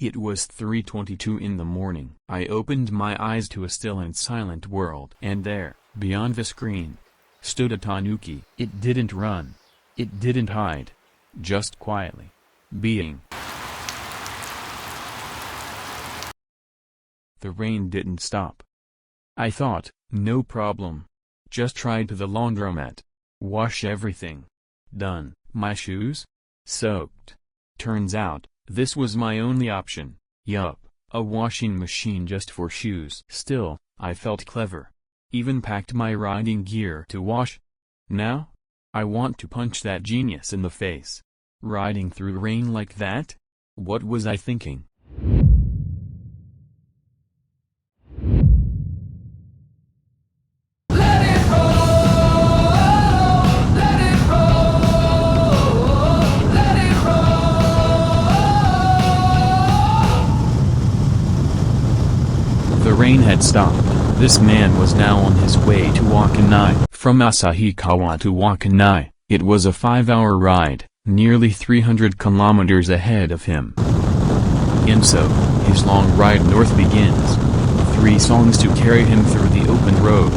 It was 3:22 in the morning. I opened my eyes to a still and silent world. And there, beyond the screen, stood a tanuki. It didn't run. It didn't hide. Just quietly being. The rain didn't stop. I thought, no problem. Just tried to the laundromat. Wash everything. Done. My shoes? Soaked. Turns out, this was my only option. Yup, a washing machine just for shoes. Still, I felt clever. Even packed my riding gear to wash. Now? I want to punch that genius in the face. Riding through rain like that? What was I thinking? The rain had stopped. This man was now on his way to Wakanai. From Asahikawa to Wakanai, it was a 5-hour ride, nearly 300 kilometers ahead of him. And so, his long ride north begins. 3 songs to carry him through the open road.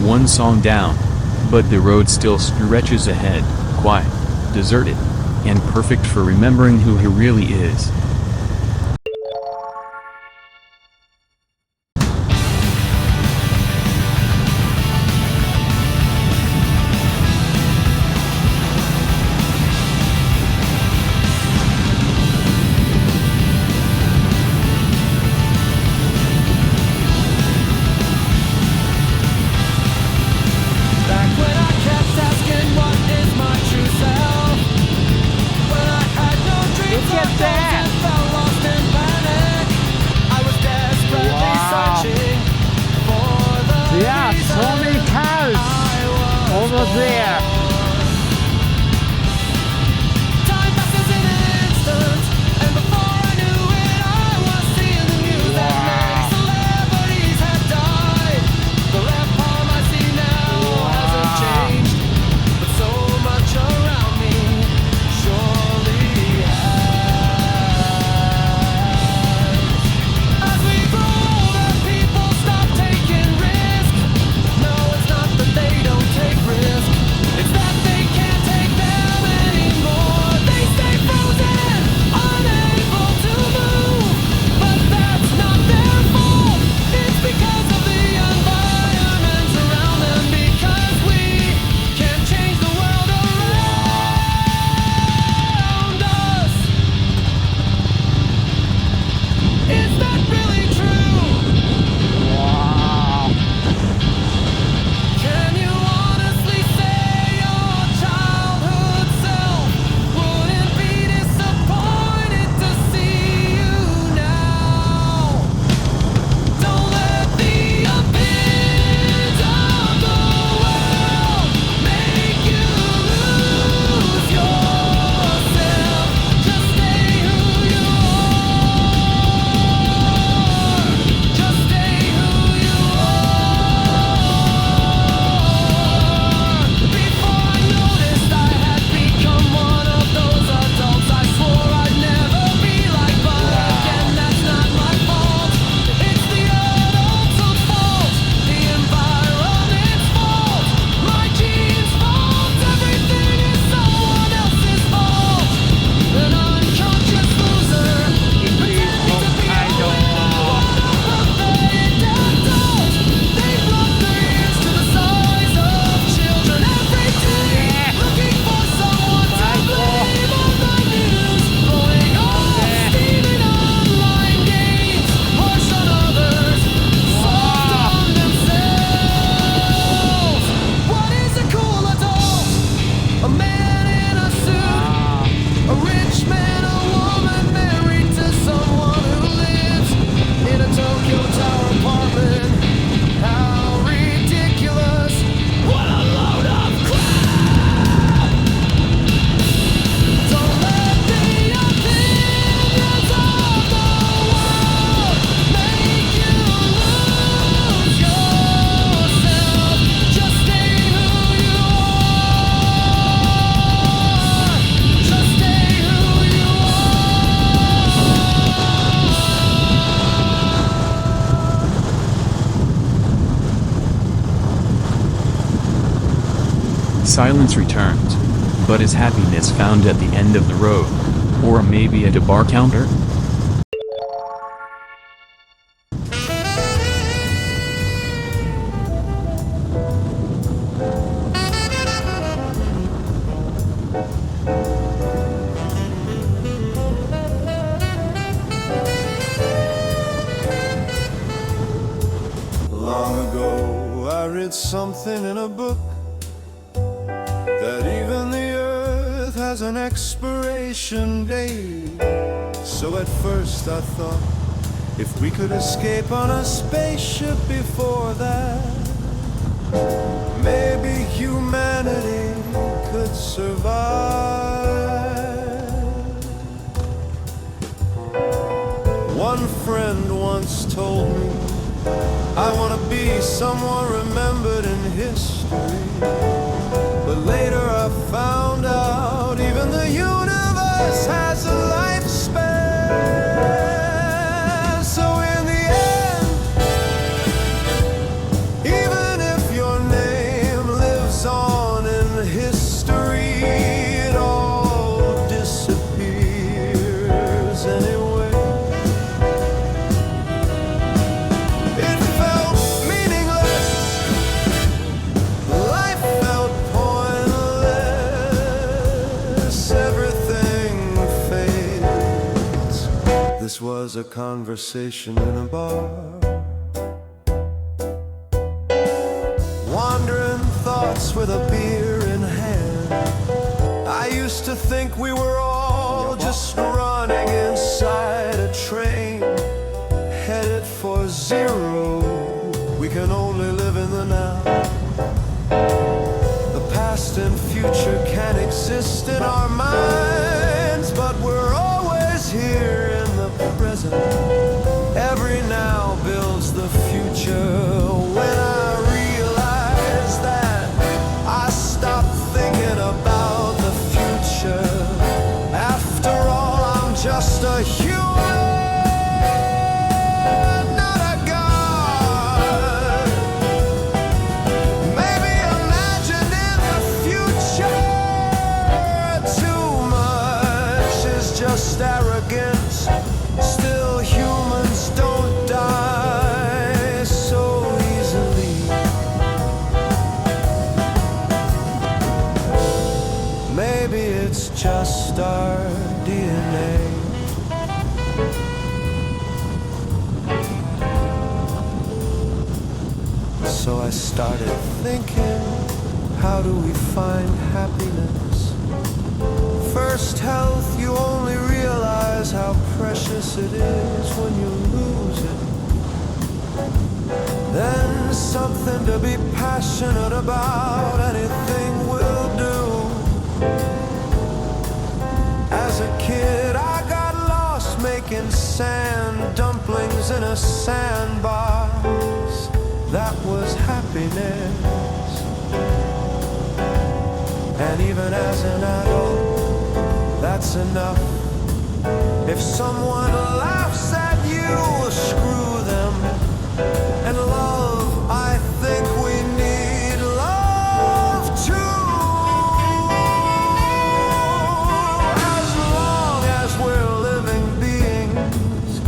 One song down. But the road still stretches ahead, quiet, deserted, and perfect for remembering who he really is. Look at that! silence returns. But is happiness found at the end of the road? Or maybe at a bar counter? Long ago I read something in a book that even the earth has an expiration date. So at first I thought, if we could escape on a spaceship before that, maybe humanity could survive. One friend once told me, I want to be someone remembered in history. But later I found out even the universe has a lifespan. So in the end, even if your name lives on in history, it all disappears anyway. It felt meaningless, life felt pointless, everything fades. This was a conversation in a bar. Wandering thoughts with a beer in hand. I used to think we were all just running inside a train, headed for zero. We can only live in the now. The past and future can exist in our minds, but we're always here in the present. Every now builds the future. When I realize that, I stopped thinking about the future. After all, I'm just a human, not a god. Maybe imagined in the future. Too much is just arrogance. Still, humans don't die so easily. Maybe it's just our DNA. So I started thinking, how do we find happiness? First, health, you only realize how precious it is when you lose it. Then something to be passionate about, anything will do. As a kid, I got lost making sand dumplings in a sandbox. That was happiness. And even as an adult, that's enough. If someone laughs at you, screw them. And love, I think we need love too. As long as we're living beings,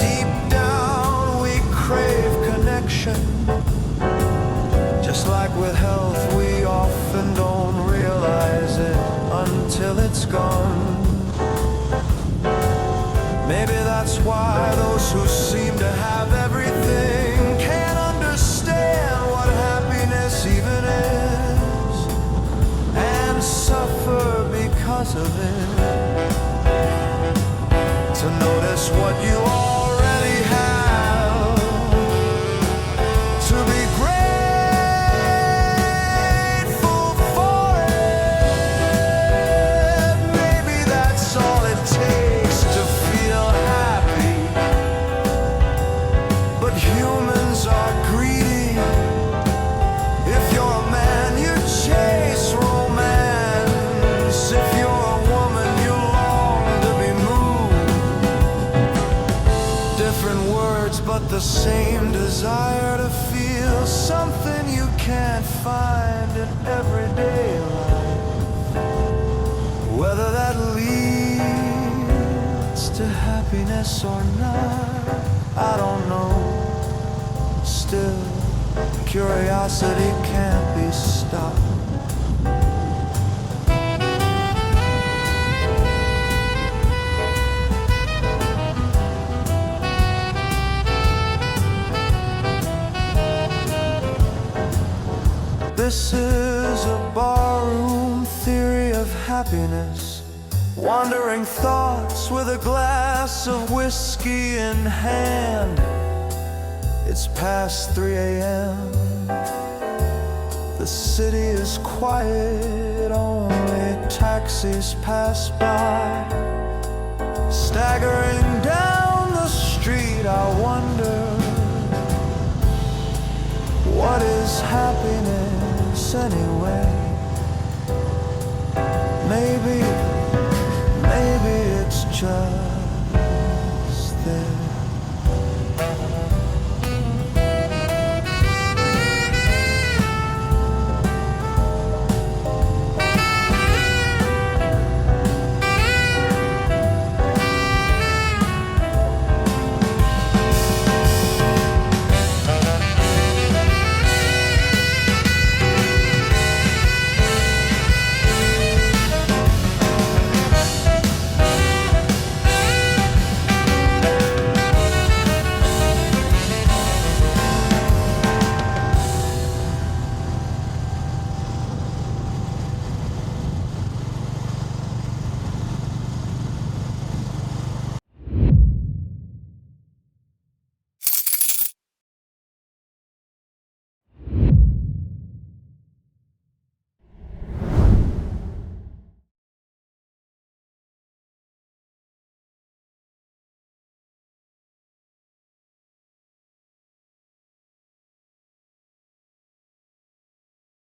deep down we crave connection. Just like with health, we often don't realize it until it's gone. Maybe that's why those who seem to have everything can't understand what happiness even is, and suffer because of it. To notice what you already have, to be grateful for it. Maybe that's all it takes to feel happy. But humans are greedy. If you're a man, you chase romance. If you're a woman, you long to be moved. Different words, but the same desire to feel something you can't can't find in everyday life. Whether that leads to happiness or not, I don't know. Still, curiosity can't be stopped. This is a barroom theory of happiness. Wandering thoughts with a glass of whiskey in hand. It's past 3 a.m. The city is quiet, only taxis pass by. Staggering down the street, I wonder, what is happiness anyway? Maybe it's just